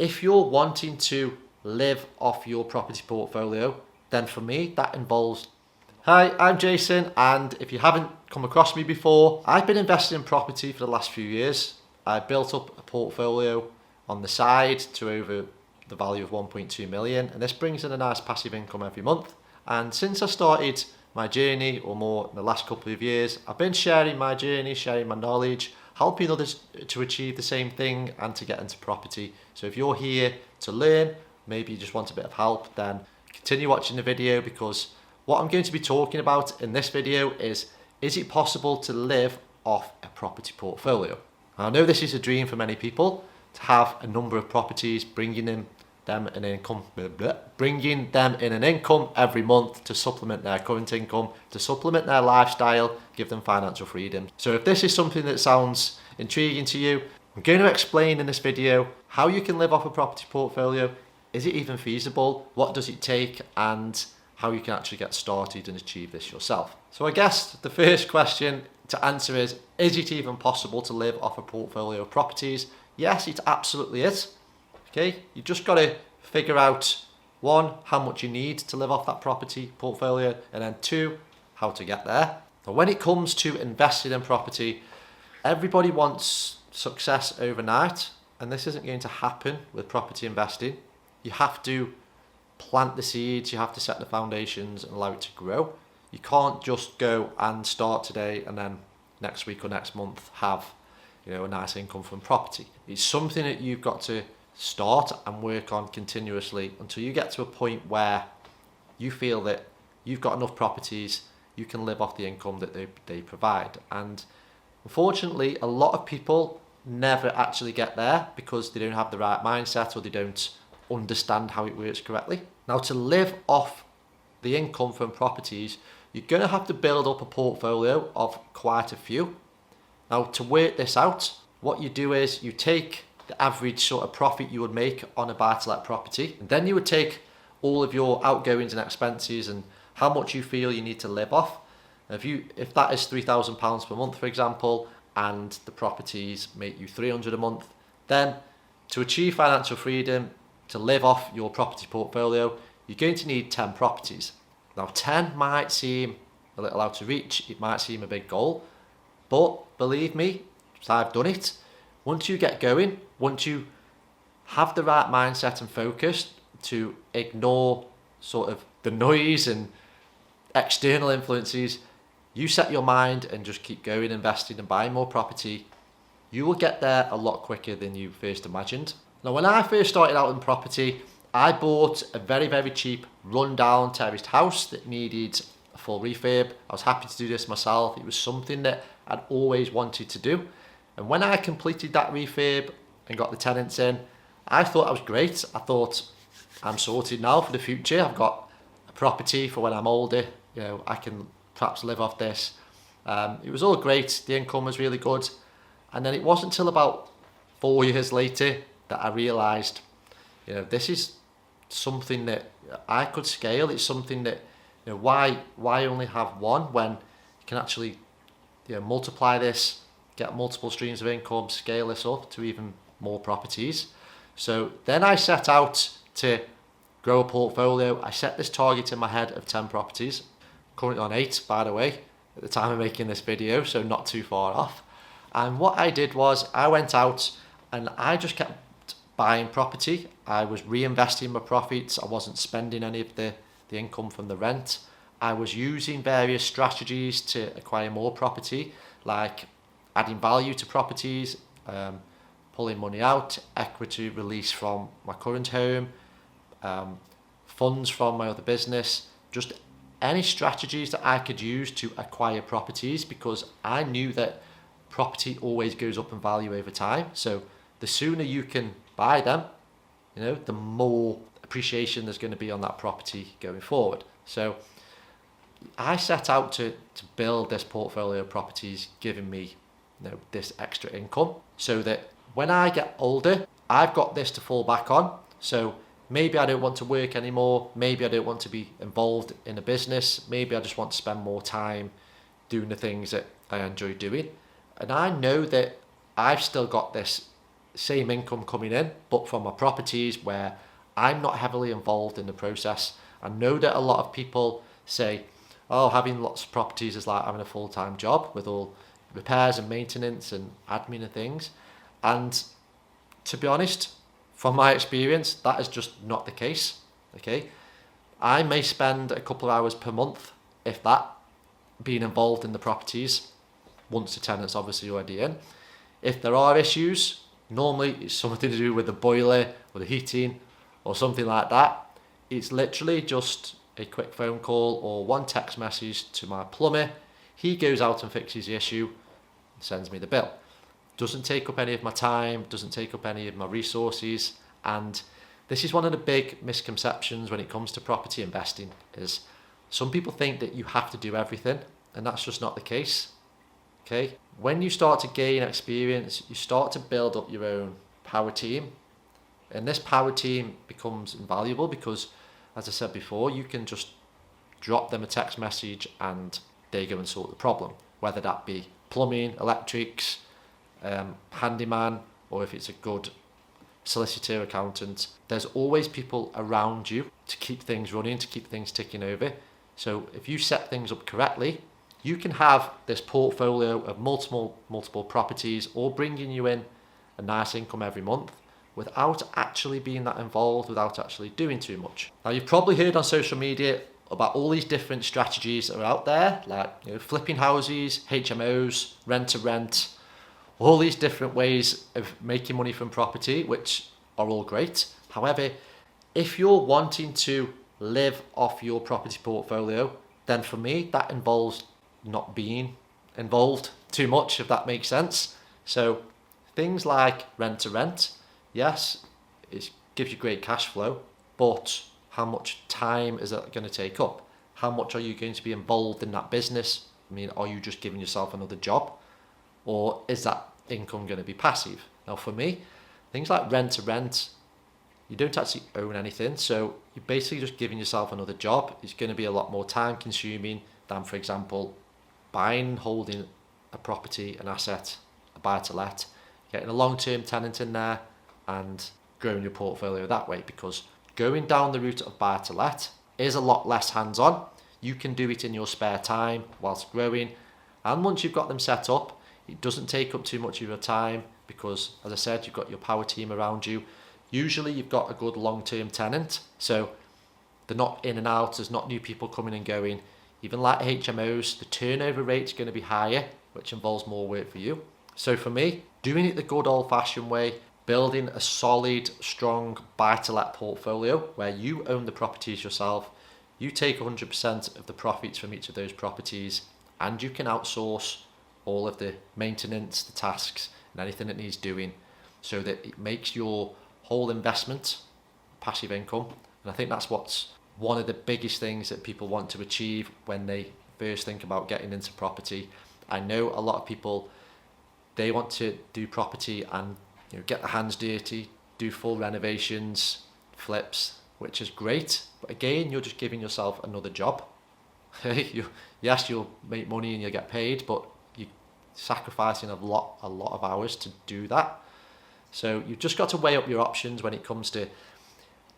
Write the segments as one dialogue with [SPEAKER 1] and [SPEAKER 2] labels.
[SPEAKER 1] if you're wanting to live off your property portfolio, then for me, that involves... Hi, I'm Jason, and if you haven't come across me before, I've been investing in property for the last few years. I built up a portfolio on the side to over the value of 1.2 million, and this brings in a nice passive income every month. And since I started my journey, or more in the last couple of years, I've been sharing my journey, sharing my knowledge, helping others to achieve the same thing and to get into property. So if you're here to learn, maybe you just want a bit of help, then continue watching the video, because what I'm going to be talking about in this video is it possible to live off a property portfolio? I know this is a dream for many people, to have a number of properties bringing them an income every month to supplement their current income, to supplement their lifestyle, give them financial freedom. So if this is something that sounds intriguing to you, I'm going to explain in this video how you can live off a property portfolio. Is it even feasible? What does it take? And how you can actually get started and achieve this yourself. So I guess the first question to answer is it even possible to live off a portfolio of properties? Yes, it absolutely is. Okay, you just got to figure out, one, how much you need to live off that property portfolio, and then two, how to get there. Now, when it comes to investing in property, everybody wants success overnight, and this isn't going to happen with property investing. You have to plant the seeds, you have to set the foundations and allow it to grow. You can't just go and start today and then next week or next month have, a nice income from property. It's something that you've got to start and work on continuously until you get to a point where you feel that you've got enough properties, you can live off the income that they provide. And unfortunately, a lot of people never actually get there because they don't have the right mindset, or they don't understand how it works correctly. Now, to live off the income from properties, you're going to have to build up a portfolio of quite a few. Now, to work this out, what you do is you take the average sort of profit you would make on a buy-to-let property, and then you would take all of your outgoings and expenses and how much you feel you need to live off. If that is £3,000 per month, for example, and the properties make you £300 a month, then to achieve financial freedom, to live off your property portfolio, you're going to need 10 properties. Now, 10 might seem a little out of reach, it might seem a big goal, but believe me, I've done it. Once you get going, once you have the right mindset and focus to ignore sort of the noise and external influences, you set your mind and just keep going, investing and buying more property, you will get there a lot quicker than you first imagined. Now, when I first started out in property, I bought a very, very cheap rundown terraced house that needed a full refurb. I was happy to do this myself. It was something that I'd always wanted to do. And when I completed that refurb and got the tenants in, I thought I was great. I thought, I'm sorted now for the future. I've got a property for when I'm older. I can perhaps live off this. It was all great. The income was really good. And then it wasn't until about 4 years later that I realised, this is something that I could scale. It's something that, why only have one when you can actually, multiply this, get multiple streams of income, scale this up to even more properties. So then I set out to grow a portfolio. I set this target in my head of 10 properties. Currently on 8, by the way, at the time of making this video, so not too far off. And what I did was I went out and I just kept buying property. I was reinvesting my profits. I wasn't spending any of the income from the rent. I was using various strategies to acquire more property, like adding value to properties, pulling money out, equity release from my current home, funds from my other business, just any strategies that I could use to acquire properties, because I knew that property always goes up in value over time. So the sooner you can buy them, the more appreciation there's going to be on that property going forward. So I set out to build this portfolio of properties, giving me this extra income, so that when I get older, I've got this to fall back on. So maybe I don't want to work anymore. Maybe I don't want to be involved in a business. Maybe I just want to spend more time doing the things that I enjoy doing. And I know that I've still got this same income coming in, but from my properties where I'm not heavily involved in the process. I know that a lot of people say, oh, having lots of properties is like having a full-time job with all repairs and maintenance and admin and things. And to be honest, from my experience, that is just not the case. Okay, I may spend a couple of hours per month, if that, being involved in the properties once the tenant's obviously already in. If there are issues, normally it's something to do with the boiler or the heating or something like that. It's literally just a quick phone call or one text message to my plumber. He goes out and fixes the issue and sends me the bill. Doesn't take up any of my time, doesn't take up any of my resources. And this is one of the big misconceptions when it comes to property investing, is some people think that you have to do everything, and that's just not the case. Okay, when you start to gain experience, you start to build up your own power team, and this power team becomes invaluable because, as I said before, you can just drop them a text message and they go and sort the problem, whether that be plumbing, electrics, handyman, or if it's a good solicitor, accountant. There's always people around you to keep things running, to keep things ticking over. So if you set things up correctly, you can have this portfolio of multiple properties, all bringing you in a nice income every month without actually being that involved, without actually doing too much. Now, you've probably heard on social media about all these different strategies that are out there, like flipping houses, HMOs, rent to rent, all these different ways of making money from property, which are all great. However, if you're wanting to live off your property portfolio, then for me, that involves not being involved too much, if that makes sense. So things like rent to rent, yes, it gives you great cash flow, but how much time is that going to take up? How much are you going to be involved in that business? I mean, are you just giving yourself another job? Or is that income going to be passive? Now for me, things like rent to rent, you don't actually own anything, so you're basically just giving yourself another job. It's going to be a lot more time consuming than, for example, buying, holding a property, an asset, a buy to let, getting a long-term tenant in there and growing your portfolio that way, because going down the route of buy to let is a lot less hands-on. You can do it in your spare time whilst growing, and once you've got them set up, it doesn't take up too much of your time because, as I said, you've got your power team around you. Usually you've got a good long-term tenant, so they're not in and out, there's not new people coming and going. Even like HMOs, the turnover rate's going to be higher, which involves more work for you. So for me, doing it the good old-fashioned way, building a solid, strong buy-to-let portfolio where you own the properties yourself, you take 100% of the profits from each of those properties, and you can outsource all of the maintenance, the tasks, and anything that needs doing, so that it makes your whole investment passive income. And I think that's what's one of the biggest things that people want to achieve when they first think about getting into property. I know a lot of people, they want to do property and get their hands dirty, do full renovations, flips, which is great. But again, you're just giving yourself another job. Yes, you'll make money and you'll get paid, but you're sacrificing a lot of hours to do that. So you've just got to weigh up your options when it comes to,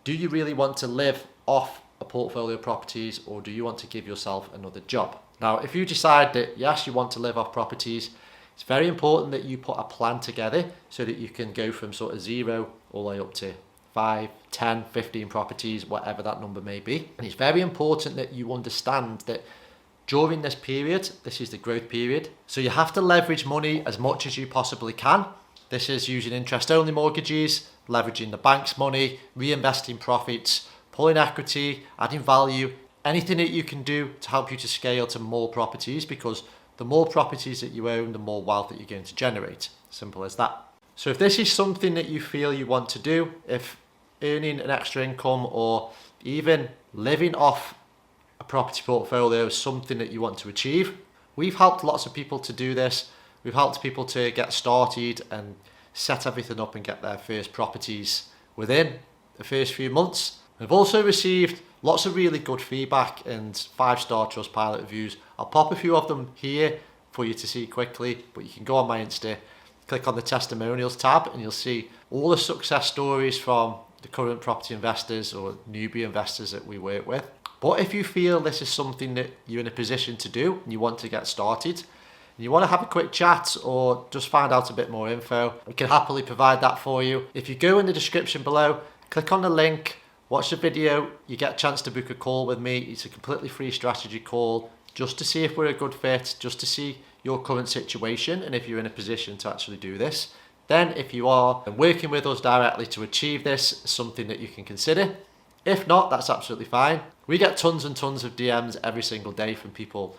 [SPEAKER 1] do you really want to live off a portfolio of properties, or do you want to give yourself another job? Now, if you decide that yes, you want to live off properties, it's very important that you put a plan together so that you can go from sort of 0 all the way up to 5, 10, 15 properties, whatever that number may be. And it's very important that you understand that during this period, this is the growth period. So you have to leverage money as much as you possibly can. This is using interest-only mortgages, leveraging the bank's money, reinvesting profits, pulling equity, adding value, anything that you can do to help you to scale to more properties, because the more properties that you own, the more wealth that you're going to generate. Simple as that. So if this is something that you feel you want to do, if earning an extra income or even living off a property portfolio is something that you want to achieve, we've helped lots of people to do this. We've helped people to get started and set everything up and get their first properties within the first few months. We've also received lots of really good feedback and 5-star Trustpilot reviews. I'll pop a few of them here for you to see quickly, but you can go on my Insta click on the testimonials tab and you'll see all the success stories from the current property investors or newbie investors that we work with. But if you feel this is something that you're in a position to do and you want to get started, and you want to have a quick chat or just find out a bit more info, we can happily provide that for you. If you go in the description below, click on the link, watch the video, you get a chance to book a call with me. It's a completely free strategy call just to see if we're a good fit, just to see your current situation and if you're in a position to actually do this. Then if you are working with us directly to achieve this, something that you can consider. If not, that's absolutely fine. We get tons and tons of DMs every single day from people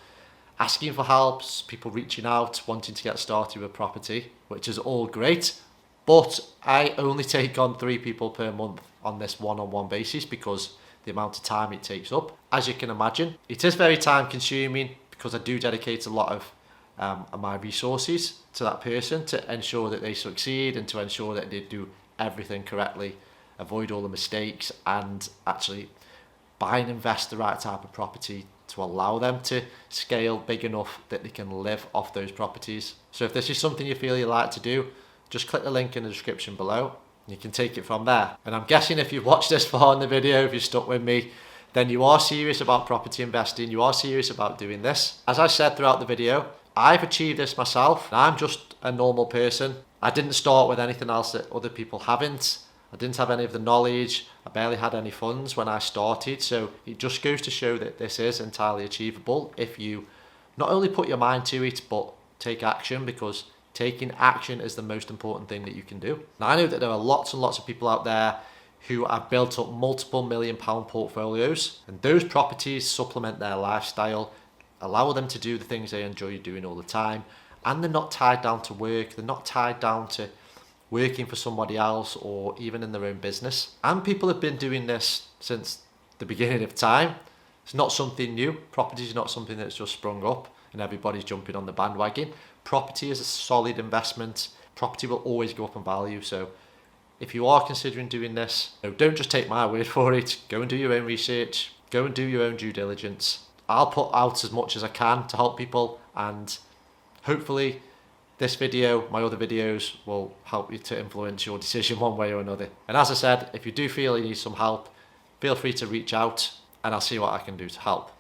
[SPEAKER 1] asking for help, people reaching out, wanting to get started with property, which is all great. But I only take on 3 people per month on this one-on-one basis because the amount of time it takes up. As you can imagine, it is very time consuming because I do dedicate a lot of my resources to that person to ensure that they succeed and to ensure that they do everything correctly, avoid all the mistakes, and actually buy and invest the right type of property to allow them to scale big enough that they can live off those properties. So if this is something you feel you like to do, just click the link in the description below. You can take it from there. And I'm guessing if you've watched this far in the video, if you're stuck with me, then you are serious about property investing, you are serious about doing this. As I said throughout the video, I've achieved this myself. I'm just a normal person. I didn't start with anything else that other people haven't. I didn't have any of the knowledge. I barely had any funds when I started. So it just goes to show that this is entirely achievable if you not only put your mind to it, but take action, because taking action is the most important thing that you can do. Now, I know that there are lots and lots of people out there who have built up multiple £1 million portfolios, and those properties supplement their lifestyle, allow them to do the things they enjoy doing all the time, and they're not tied down to work, they're not tied down to working for somebody else or even in their own business. And people have been doing this since the beginning of time. It's not something new. Property is not something that's just sprung up and everybody's jumping on the bandwagon. Property is a solid investment. Property will always go up in value. So if you are considering doing this, don't just take my word for it. Go and do your own research. Go and do your own due diligence. I'll put out as much as I can to help people, and hopefully this video, my other videos, will help you to influence your decision one way or another. And as I said, if you do feel you need some help, feel free to reach out and I'll see what I can do to help.